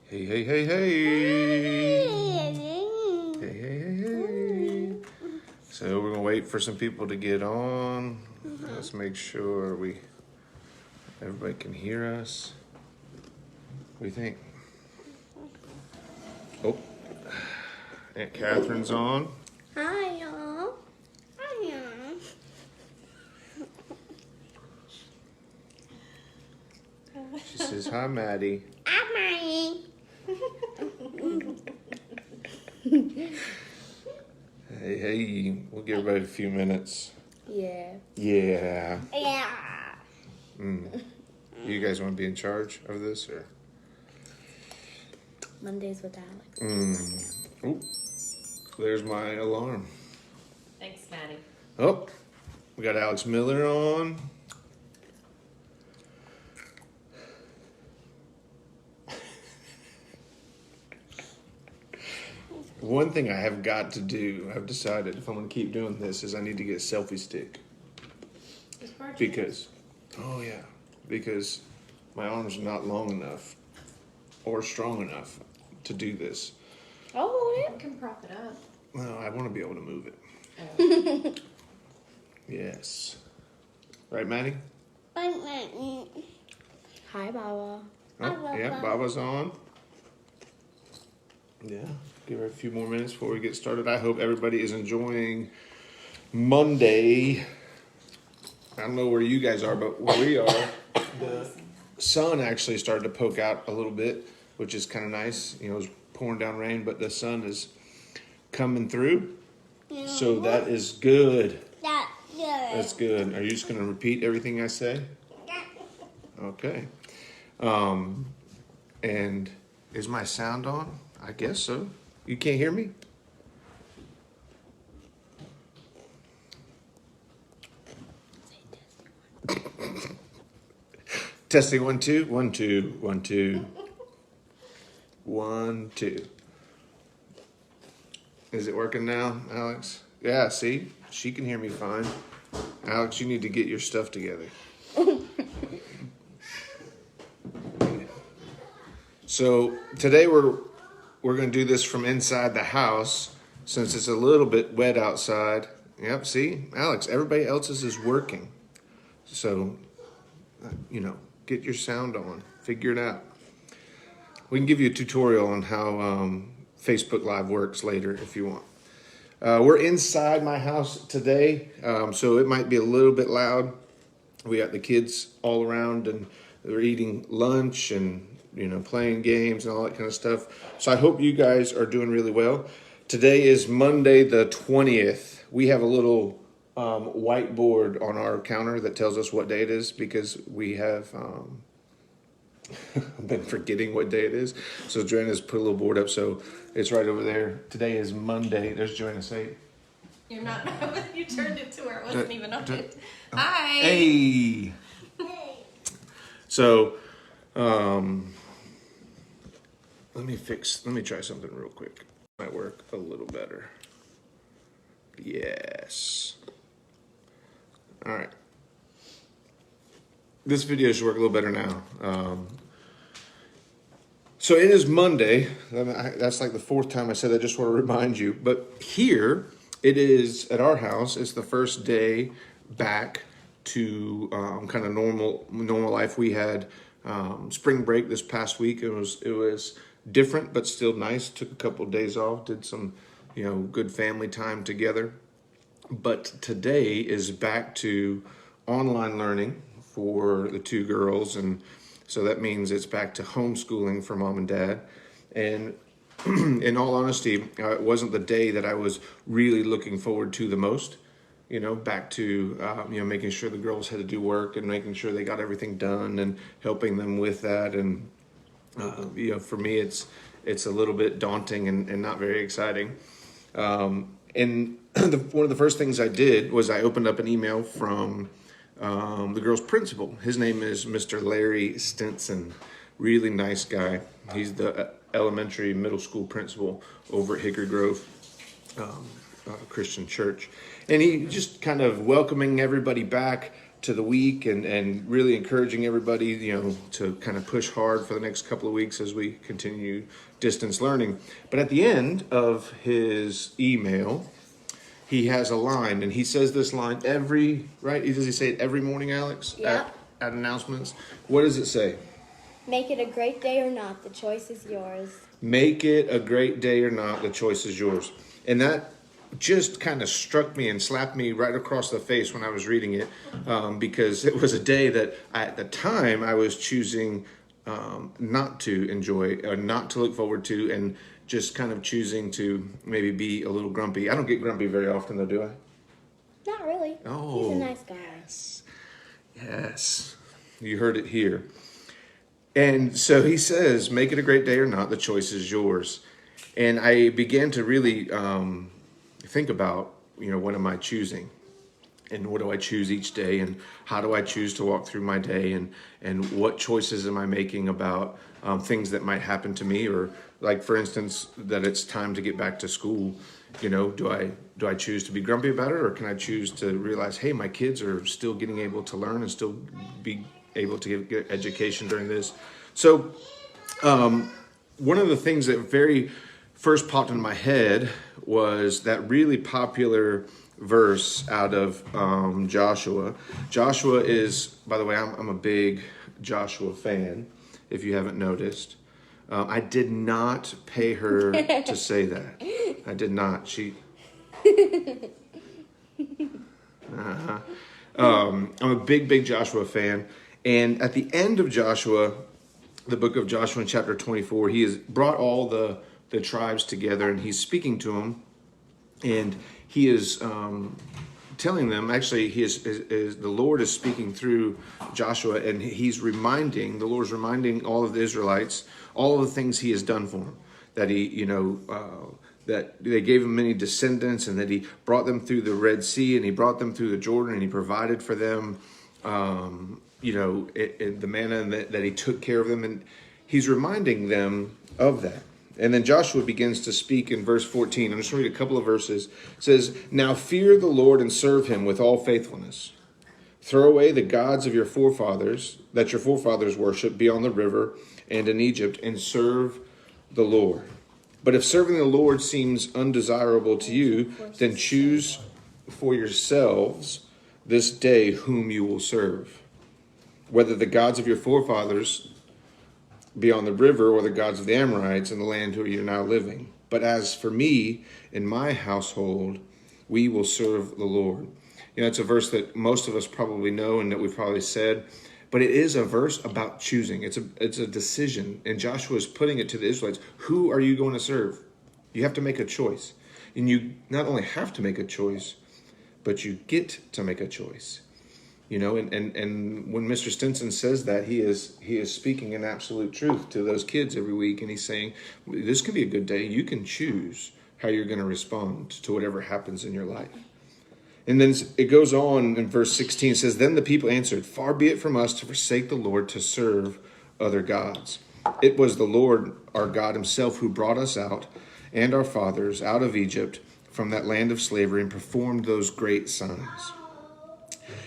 Hey, hey, hey, hey. Hey, hey, hey, hey. So we're gonna wait for some people to get on. Let's make sure everybody can hear us. What do you think? Oh, Aunt Catherine's on. Hi, y'all. Hi, y'all. She says, hi, Maddie. Hi, Hey, hey, we'll give everybody a few minutes. Yeah. Yeah. Yeah. You guys want to be in charge of this, or? Mondays with Alex. Oh, there's my alarm. Thanks, Maddie. Oh, we got Alex Miller on. One thing I have got to do, I've decided if I'm going to keep doing this, is I need to get a selfie stick. Because my arms are not long enough or strong enough to do this. Oh, You can prop it up. Well, I want to be able to move it. Yes. Right, Maddie? yeah. Hi, Baba. Oh, yeah, Baba's on. Yeah, give her a few more minutes before we get started. I hope everybody is enjoying Monday. I don't know where you guys are, but where we are, the sun actually started to poke out a little bit, which is kind of nice. You know, it was pouring down rain, but the sun is coming through. So that is good. That's good. That's good. Are you just going to repeat everything I say? Okay. And is my sound on? I guess so. You can't hear me? Testing 1 2 1 2 1 2 1 2. Is it working now, Alex? Yeah, see? She can hear me fine. Alex, you need to get your stuff together. So today we're going to do this from inside the house since it's a little bit wet outside. Yep, see? Alex, everybody else's is working. So, get your sound on. Figure it out. We can give you a tutorial on how Facebook Live works later if you want. We're inside my house today, so it might be a little bit loud. We got the kids all around and they're eating lunch and playing games and all that kind of stuff. So I hope you guys are doing really well. Today is Monday the 20th. We have a little whiteboard on our counter that tells us what day it is because we have been forgetting what day it is. So Joanna's put a little board up, so it's right over there. Today is Monday. There's Joanna. Say it. You're not. You turned it to where it wasn't even on it. Hi. Hey. So, let me try something real quick. Might work a little better. Yes. All right. This video should work a little better now. So it is Monday. That's like the fourth time I said that. I just want to remind you. But here it is at our house. It's the first day back to kind of normal life. We had spring break this past week. It was different, but still nice. Took a couple of days off. Did some good family time together. But today is back to online learning for the two girls, and so that means it's back to homeschooling for mom and dad. And in all honesty, it wasn't the day that I was really looking forward to the most. Back to making sure the girls had to do work and making sure they got everything done and helping them with that. And for me, it's a little bit daunting and not very exciting. And one of the first things I did was I opened up an email from the girl's principal. His name is Mr. Larry Stinson. Really nice guy. He's the elementary middle school principal over at Hickory Grove Christian Church. And he just kind of welcoming everybody back to the week and really encouraging everybody, to kind of push hard for the next couple of weeks as we continue distance learning. But at the end of his email, he has a line, and he says this line right? Does he say it every morning, Alex? Yep. At announcements? What does it say? Make it a great day or not, the choice is yours. Make it a great day or not, the choice is yours. And that just kind of struck me and slapped me right across the face when I was reading it, because it was a day that at the time I was choosing not to enjoy or not to look forward to, and just kind of choosing to maybe be a little grumpy. I don't get grumpy very often though, do I? Not really. Oh, he's a nice guy. Yes. You heard it here. And so he says, make it a great day or not, the choice is yours. And I began to really think about, what am I choosing? And what do I choose each day? And how do I choose to walk through my day? And what choices am I making about things that might happen to me? Or like, for instance, that it's time to get back to school. Do I choose to be grumpy about it? Or can I choose to realize, hey, my kids are still getting able to learn and still be able to get education during this? So one of the things that very first popped into my head was that really popular verse out of Joshua. Joshua is, by the way, I'm a big Joshua fan, if you haven't noticed. I did not pay her to say that. I did not. I'm a big Joshua fan. And at the end of Joshua, the book of Joshua in chapter 24, he has brought all the tribes together, and he's speaking to them. And he is telling them, actually, the Lord is speaking through Joshua, and the Lord's reminding all of the Israelites all of the things he has done for them. That that they gave him many descendants, and that he brought them through the Red Sea, and he brought them through the Jordan, and he provided for them, the manna, and that he took care of them. And he's reminding them of that. And then Joshua begins to speak in verse 14. I'm just going to read a couple of verses. It says, now fear the Lord and serve him with all faithfulness. Throw away the gods of your forefathers, that your forefathers worship beyond the river and in Egypt, and serve the Lord. But if serving the Lord seems undesirable to you, then choose for yourselves this day whom you will serve, whether the gods of your forefathers beyond the river or the gods of the Amorites in the land where you're now living. But as for me and my household, we will serve the Lord. It's a verse that most of us probably know and that we've probably said, but it is a verse about choosing. It's a decision. And Joshua is putting it to the Israelites. Who are you going to serve? You have to make a choice. And you not only have to make a choice, but you get to make a choice. And when Mr. Stinson says that, he is speaking an absolute truth to those kids every week. And he's saying, this can be a good day. You can choose how you're going to respond to whatever happens in your life. And then it goes on in verse 16. It says, then the people answered, far be it from us to forsake the Lord to serve other gods. It was the Lord our God himself who brought us out and our fathers out of Egypt from that land of slavery and performed those great signs.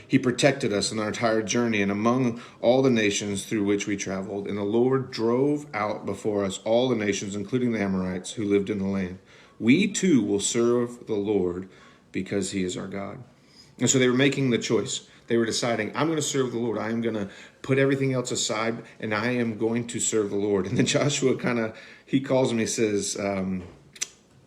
He protected us in our entire journey and among all the nations through which we traveled. And the Lord drove out before us all the nations, including the Amorites who lived in the land. We too will serve the Lord because he is our God. And so they were making the choice. They were deciding, I'm going to serve the Lord. I am going to put everything else aside, and I am going to serve the Lord. And then Joshua he calls him, he says,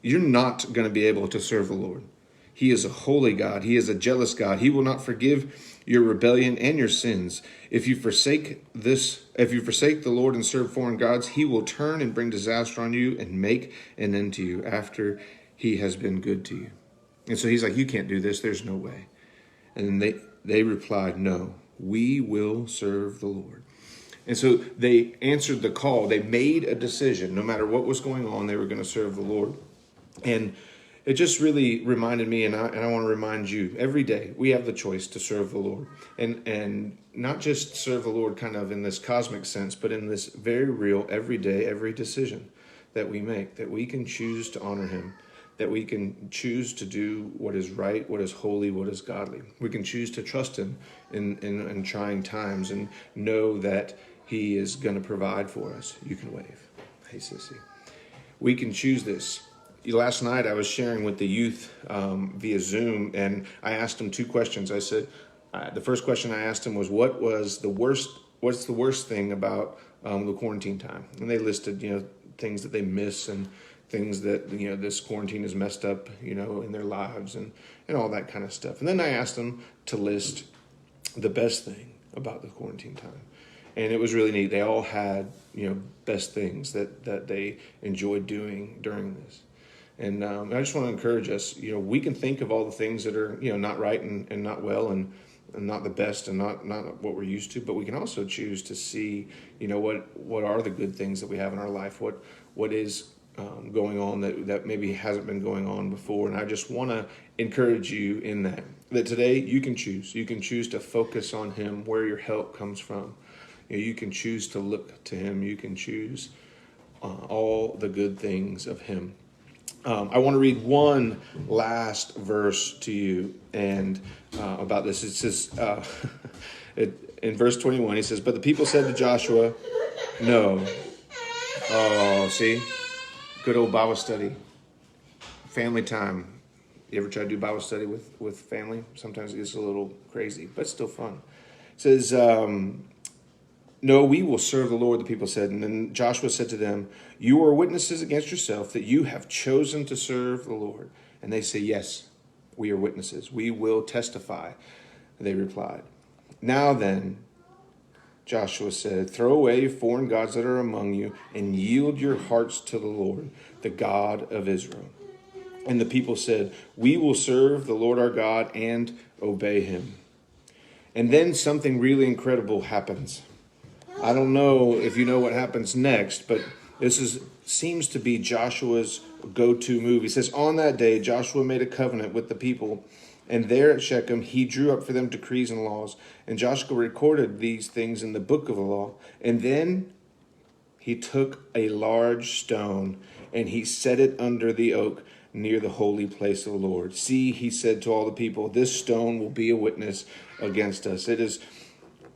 you're not going to be able to serve the Lord. He is a holy God. He is a jealous God. He will not forgive your rebellion and your sins. If you forsake the Lord and serve foreign gods, he will turn and bring disaster on you and make an end to you after he has been good to you. And so he's like, you can't do this. There's no way. And they replied, no, we will serve the Lord. And so they answered the call. They made a decision. No matter what was going on, they were going to serve the Lord. And it just really reminded me, and I want to remind you, every day we have the choice to serve the Lord. And not just serve the Lord kind of in this cosmic sense, but in this very real, every day, every decision that we make, that we can choose to honor him, that we can choose to do what is right, what is holy, what is godly. We can choose to trust him in trying times and know that he is going to provide for us. You can wave. Hey, sissy. We can choose this. Last night I was sharing with the youth via Zoom, and I asked them two questions. I said, the first question I asked them was, what's the worst thing about the quarantine time? And they listed, things that they miss and things that, this quarantine has messed up, in their lives and all that kind of stuff. And then I asked them to list the best thing about the quarantine time. And it was really neat. They all had, best things that they enjoyed doing during this. And I just want to encourage us, we can think of all the things that are, not right and not well and not the best and not what we're used to, but we can also choose to see, what are the good things that we have in our life, what is going on that maybe hasn't been going on before. And I just want to encourage you in that today you can choose to focus on him, where your help comes from. You can choose to look to him. You can choose all the good things of him. I want to read one last verse to you and about this. It says in verse 21, he says, "But the people said to Joshua, 'No.'" Oh, see? Good old Bible study. Family time. You ever try to do Bible study with family? Sometimes it gets a little crazy, but it's still fun. It says, "No, we will serve the Lord," the people said. And then Joshua said to them, "You are witnesses against yourself that you have chosen to serve the Lord." And they say, "Yes, we are witnesses. We will testify." They replied. "Now then," Joshua said, "throw away foreign gods that are among you and yield your hearts to the Lord, the God of Israel." And the people said, "We will serve the Lord our God and obey him." And then something really incredible happens. I don't know if you know what happens next, but this seems to be Joshua's go-to move. He says, "On that day, Joshua made a covenant with the people, and there at Shechem, he drew up for them decrees and laws. And Joshua recorded these things in the book of the law. And then he took a large stone, and he set it under the oak near the holy place of the Lord. 'See,' he said to all the people, 'this stone will be a witness against us.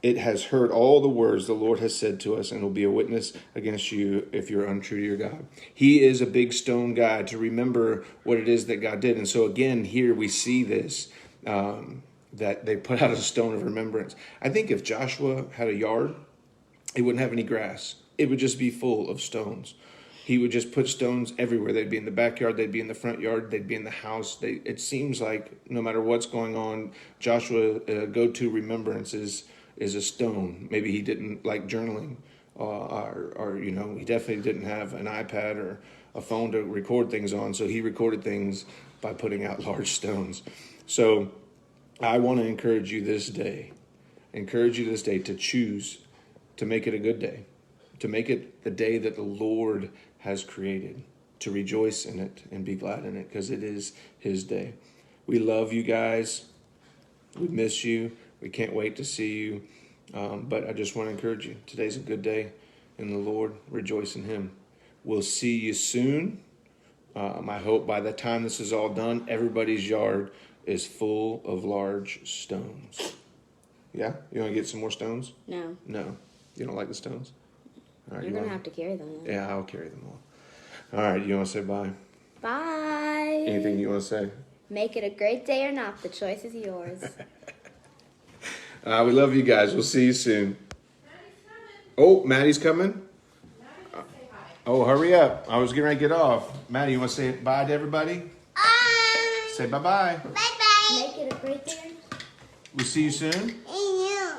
It has heard all the words the Lord has said to us, and will be a witness against you if you're untrue to your God.'" He is a big stone guy to remember what it is that God did. And so again, here we see this, that they put out a stone of remembrance. I think if Joshua had a yard, it wouldn't have any grass. It would just be full of stones. He would just put stones everywhere. They'd be in the backyard. They'd be in the front yard. They'd be in the house. It seems like no matter what's going on, Joshua go-to remembrance is a stone. Maybe he didn't like journaling, or he definitely didn't have an iPad or a phone to record things on. So he recorded things by putting out large stones. So I want to encourage you this day to choose to make it a good day, to make it the day that the Lord has created, to rejoice in it and be glad in it, because it is his day. We love you guys. We miss you. We can't wait to see you. But I just want to encourage you. Today's a good day in the Lord. Rejoice in him. We'll see you soon. I hope by the time this is all done, everybody's yard is full of large stones. Yeah? You want to get some more stones? No. No. You don't like the stones? All right, You're going to have to carry them then. Yeah, I'll carry them all. All right, you want to say bye? Bye. Anything you want to say? Make it a great day or not. The choice is yours. We love you guys. We'll see you soon. Oh, Maddie's coming? Oh, hurry up. I was getting ready to get off. Maddie, you want to say bye to everybody? Say bye-bye. Bye-bye. Make it a great day. We'll see you soon. And you.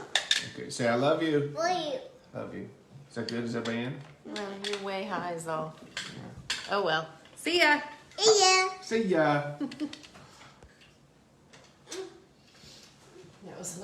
Okay, say I love you. For you. Love you. Is that good? Is everybody in? Well, you're way high, though. Oh, well. See ya. See ya. See ya. That was